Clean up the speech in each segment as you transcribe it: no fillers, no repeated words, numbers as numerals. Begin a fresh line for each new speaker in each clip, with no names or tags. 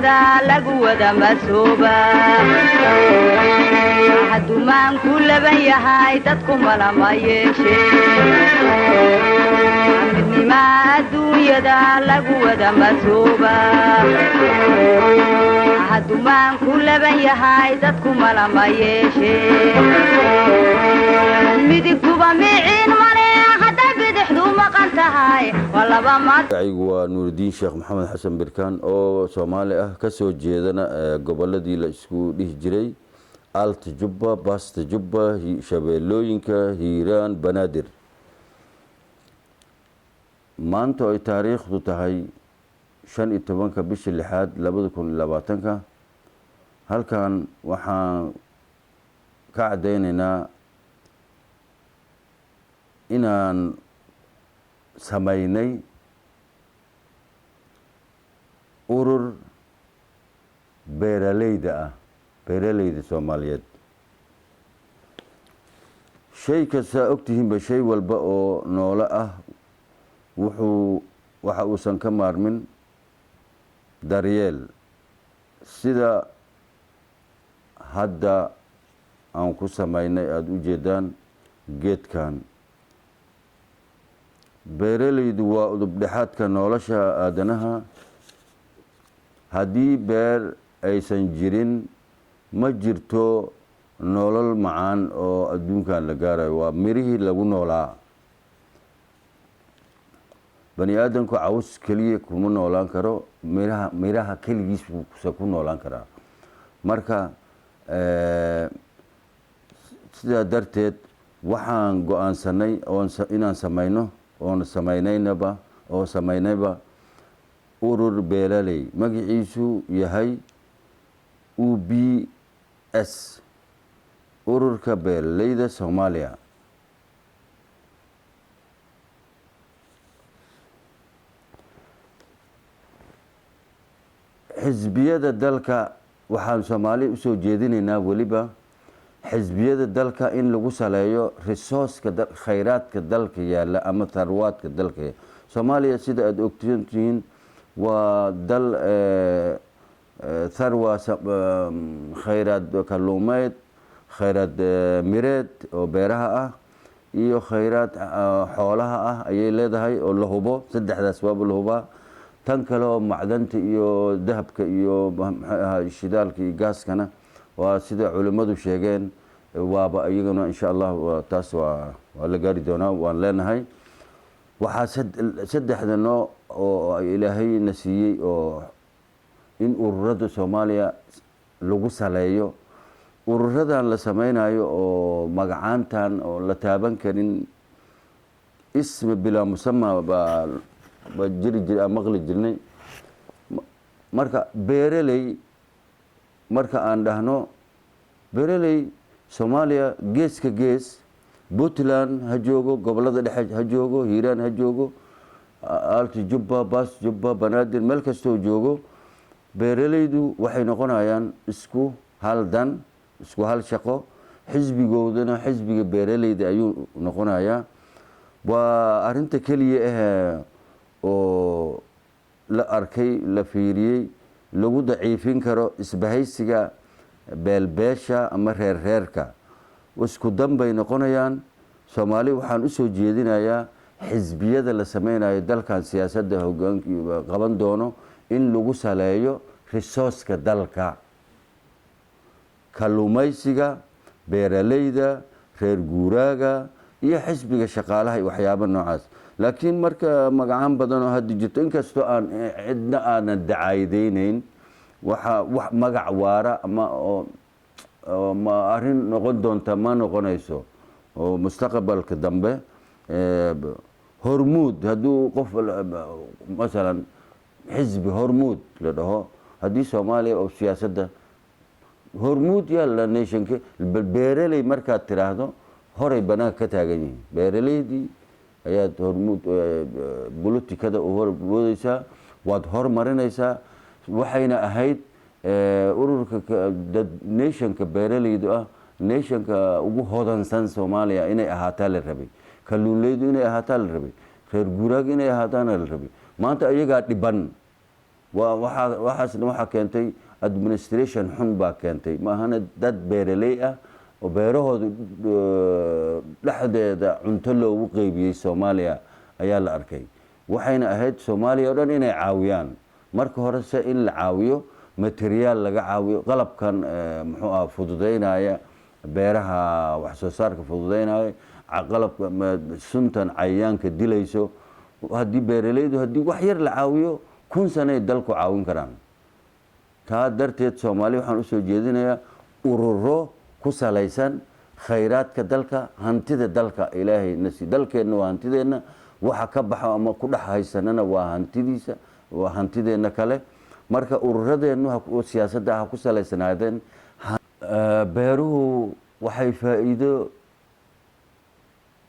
adduunyada lagu wada masooba hadumaan ku laban yahay dadku malama yeeshee midnima adduunyada lagu wada masooba hadumaan ku laban yahay dadku malama yeeshee midigtuba miciin male hadday bidixdu maqan tahay
aygu waa nuuridiin sheekh maxamed xasan birkaan oo Soomaali ah ka soo jeedana goboladii la isku dhihi jiray Alta Jubba, Basta Jubba, Shabeellooyinka, Hiiraan, Banaadir. maanta ay taariikhdu tahay 15 bisha 6 2020 halkan waxaan ka cadeynaynaa inaan samaynay urur beeralayda Soomaaliyeed shay kasta ogtihiinba shay walba oo noole ah waxa uusan ka maarmin daryeel sida hadda aan ku samaynay aad u jeedaan geedkan beeralaydu waa udub dhexaadka nolosha aadanaha haddii beer aysan jirin ma jirto nolol macaan oo adduunkan la gaarayo waa mirihii lagu noolaa bani aadamku caws kaliya kuma noolaan karo miraha kaligiis ku noolaan karaa marka sidaa darteed waxaan go'aansanay inaan samayno samaynayba urur beeraley magaciisu yahay UBS ururka beeralayda Soomaaliya xisbiyada dalka waxaan Soomaali u soo jeedinaynaa waliba xisbiyada dalka in lagu saleeyo resource-ka khayraadka dalka yaala ama tarwaadka dalka Soomaaliya sida aad ogtihiin waa dal tharwa khayraad kalluumeed khayraad mireed oo beeraha ah iyo khayraad xoolaha ah ayay leedahay oo la hubo saddexdaas waaba la hubaa tan kale oo macdanta iyo dahabka iyo shidaalka iyo gaaskana waa sida culimadu sheegeen waaba iyaguna insha Allah taas waa la gaari doonaa waan leenahay waxa saddexda noo oo Ilaahay nasiiyay oo in ururada Soomaaliya lagu saleeyo ururadan la samaynayo oo magacaantan oo la taaban karin ism bila musamma ba jiri maqli jirnay marka beeraley marka aan dhahno beeraley Soomaaliya geeska gees Puntland ha joogo gobolada dhexe ha joogo Hiiraan ha joogo Alta Jubba Basta Jubba Banaadir meel kastoo joogo beeralaydu waxay noqonayaan isku hal dan isku hal shaqo xisbigoodana xisbiga beeralayda ayuu noqonayaa waa arinta kaliya oo la arkay la fiiriyay lagu daciifin karo isbahaysiga beelbeesha ama reerka isku danbay noqonayaan Soomaali waxaan u soo jeedinayaa xisbiyada la sameynayo dalkan siyaasadda hoggaanka qaban doono in lagu saleeyo resource-ka dalka kalluumaysiga beeralayda reer guuraaga iyo xisbiga shaqaalaha waxyaabo noocaas laakiin marka magacaan badan oo hadda jirto inkastoo aan cidna aanan dacaydeynayn waxa magac waara ama ma arin noqon doonta ma noqonayso oo mustaqbalka dambe hormuud hadduu qof masalan xisbi hormuud la dhaho haddii Soomaaliya oo siyaasadda hormuud yaala nationka beeraley markaad tiraahdo horay banaanka ka taagan yihiin beeraleydii ayaad hormuud politikada u horboodaysaa waad hormarinaysaa waxayna ahayd ururka nationka beeraleydu ah nationka ugu hodansan Soomaaliya inay ahaataa la rabay kalluunleydu inay ahaataa la rabay reer guuraaga inay ahaataan la rabay maanta ayagaa dhiban waxaasna waxaa keentay administration xun baa keentay maahana dad beeraley ah oo beerahooda dhexdeeda cunto loogu qeybiyey soomaaliya ayaa la arkay waxayna ahayd soomaaliya oo dhan inay caawiyaan marka hore se in la caawiyo materiyaal laga caawiyo qalabkan muxuu ah fududeynaya beeraha wax soo saarka fududeynaya qalabka suntan cayayaanka dilayso haddii beeraleydu haddii wax yar la caawiyo 1000 sanay dalku caawin karaan taa darteed soomaaliya waxaan usoo jeedinayaa ururo ku salaysan khayraadka dalka hantida dalka ilaahay nasi dalkeenna waa hantideenna waxa ka baxo ama ku dhex haysanana waa hantidiisa waa hantideenna kale marka ururadeennu siyaasadda ha ku salaysanaadeen beeruhu waxay faa'iido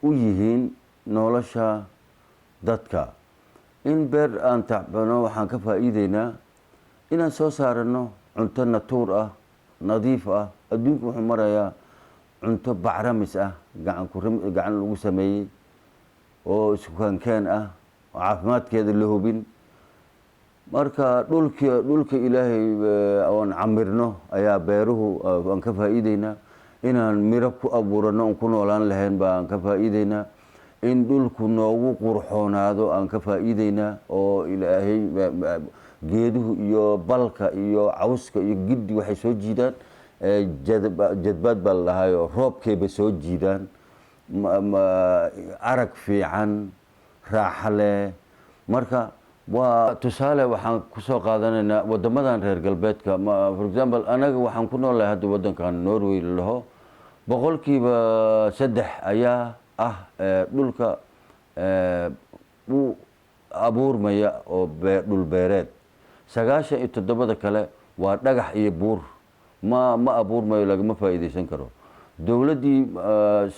u yihiin nolosha dadka in beer aan tacbano waxaan ka faa'iideynaa inaan soo saarano cunto natuur ah nadiif ah adduunku wuxuu marayaa cunto bacramis ah gacan lagu sameeyey oo isukaankeen ah oo caafimaadkeeda la hubin marka dhulka ilaahay oon camirno ayaa beeruhu aan ka faa'iideynaa inaan miro ku abuurano oon ku noolaan lahayn baan ka faa'iideynaa in dhulku noogu qurxoonaado aan ka faa'iideynaa oo ilaahay geeduhu iyo balka iyo cawska iyo giddi waxay soo jiidaan jadbaad baa la dhahayo roobkeeba soo jiidaan arag fiican raaxa leh marka waa tusaale waxaan kusoo qaadanaynaa wadamadan reer galbeedka for example anaga waxaan ku noolahay hadda wadankan Norway la dhaho 3% ayaa ah dhulka u abuurmaya oo dhul beereed 97 kale waa dhagax iyo buur ma abuurmayo lagama faa'iideysan karo dawladii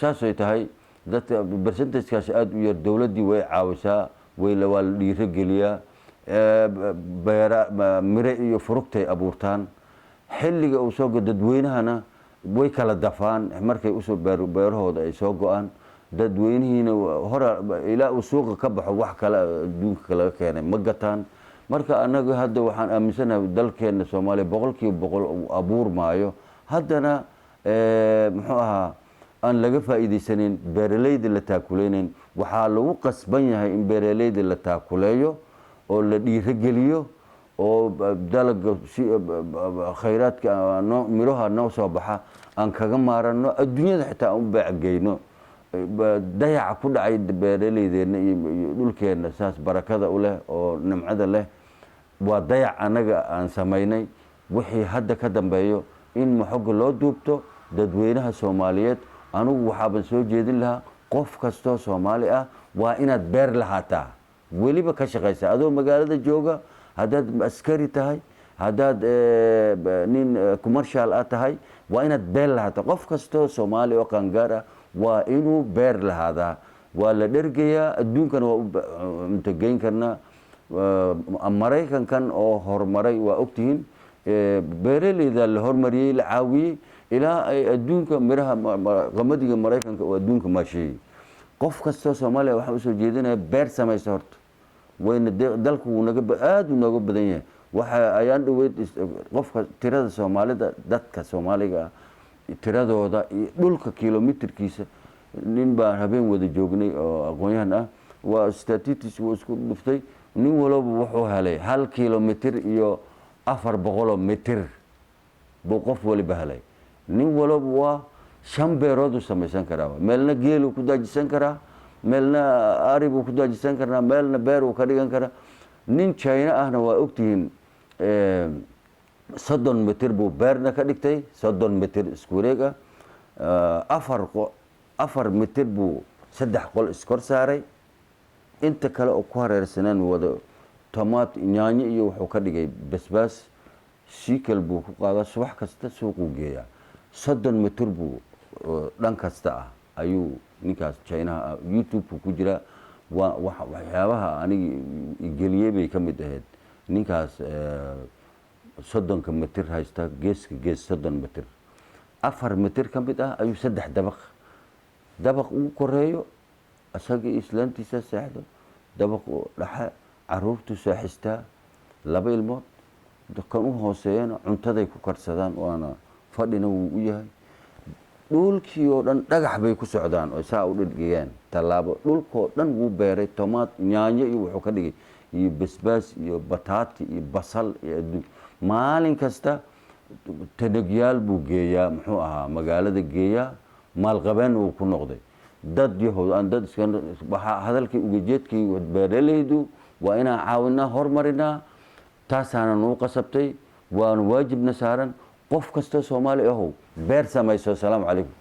saasay tahay dadka percentage-kaas aad u yar dawladii way caawisaa waa la dhiirigeliyaa miro iyo fruktay abuurtaan xilliga uu soo dadweynahana way kala dafaan markay usoo beerahooda ay soo go'aan dadweynihiina hore ilaa uu suuqa ka baxo wax kale adduunka laga keenay ma gataan marka anaga hadda waxaan aaminsanahay dalkeena Soomaaliya 100% abuur maayo haddana muxuu ahaa aan laga faa'iideysanin beeraleyda la taakuleeyeen waxaa lagu qasban yahay in beeraleyda la taakuleeyo oo la dhiirigeliyo oo dalagga khayraadka miraha noo soo baxa aan kaga maarano adduunyada xitaa aan u baacgeyno dayaca ku dhacay beeraleydeena iyo dhulkeena saas barakada u leh oo nimcada leh waa dayac anaga aan sameynay wixii hadda ka dambeeyo in maxog loo duubto dadweynaha Soomaaliyeed anigu waxaan soo jeedin lahaa qof kasto Soomaali ah waa inaad beer lahaataa waliba ka shaqeysa adoo magaalada jooga hadaad askari tahay hadaad nin commercial ah tahay waa inaad beer lahaataa qof kasto Soomaali oo qaangaar ah waa inuu beer lahaadaa waa la dhergayaa adduunkana waa intageyn karnaa Mareykankan oo horumaray waa ogtihiin beeraleyda la hormariyay la caawiyay ilaa ay adduunka miraha qamadiga Mareykanka oo adduunka maashay qof kasto Soomaaliya waxa uu soo jeedinaya beer samayso horta wayna dalku aad u naga badan yahay waxa ayaan dhaweyd qofka tirada Soomaalida dadka Soomaaliga tiradooda dhulka kilometerkiisa nin baa habeen wada joognay oo aqoonyahan ah waa statistics uu isku dhuftay nin walba wuxuu helay 1 kilometer iyo 400 mitir buu qof waliba helay nin walba waa 5 beerood u samaysan karaa meelna geel uu ku daajisan karaa meelna ari uu ku daajisan karaa meelna beer uu ka dhigan karaa nin China ahna waa ogtihiin 30 mitir buu beerna ka dhigtay 30 mitir isku wareeg ah 4 mitir buu 3 qol iskor saaray inta kale oo ku hareersanaan wada tomaat yaanyo iyo wuxuu ka dhigay basbaas sikal buu ku qaadaa subax kasta suuq u geeyaa 30 mitir buu dhan kasta ah ayuu ninkaas China YouTube ku jira waxyaabaha aniga igeliyay bay ka mid ahayd ninkaas 30 mitir haysta geeska gees 30 mitir 4 mitir ka mid ah ayuu 3 dabaq uu koreeyo asaga islaantiisa seexdo dabaq dhaxa caruurtu seexistaa laba ilmood kan u hooseeyana cuntaday ku karsadaan waana fadhina wuu u yahay dhulkii oo dhan dhagax bay ku socdaan oo saa u dhigayaan tallaabo dhulkoo dhan wuu beeray tomaat yaanyo iyo wuxuu ka dhigay iyo basbaas iyo bataati iyo basal iyo adduun maalin kasta tanagyaal buu geeyaa muxuu ahaa magaalada geeyaa maalqabeen uu ku noqday dad yahood aan dad iska hadalkii ugajeedkii beeralaydu waa inaan caawinaa hormarinaa taasaana nuu qasabtay waana waajibna saaran qof kasta Soomaali ahow beer samayso. Assalaamu calaykum.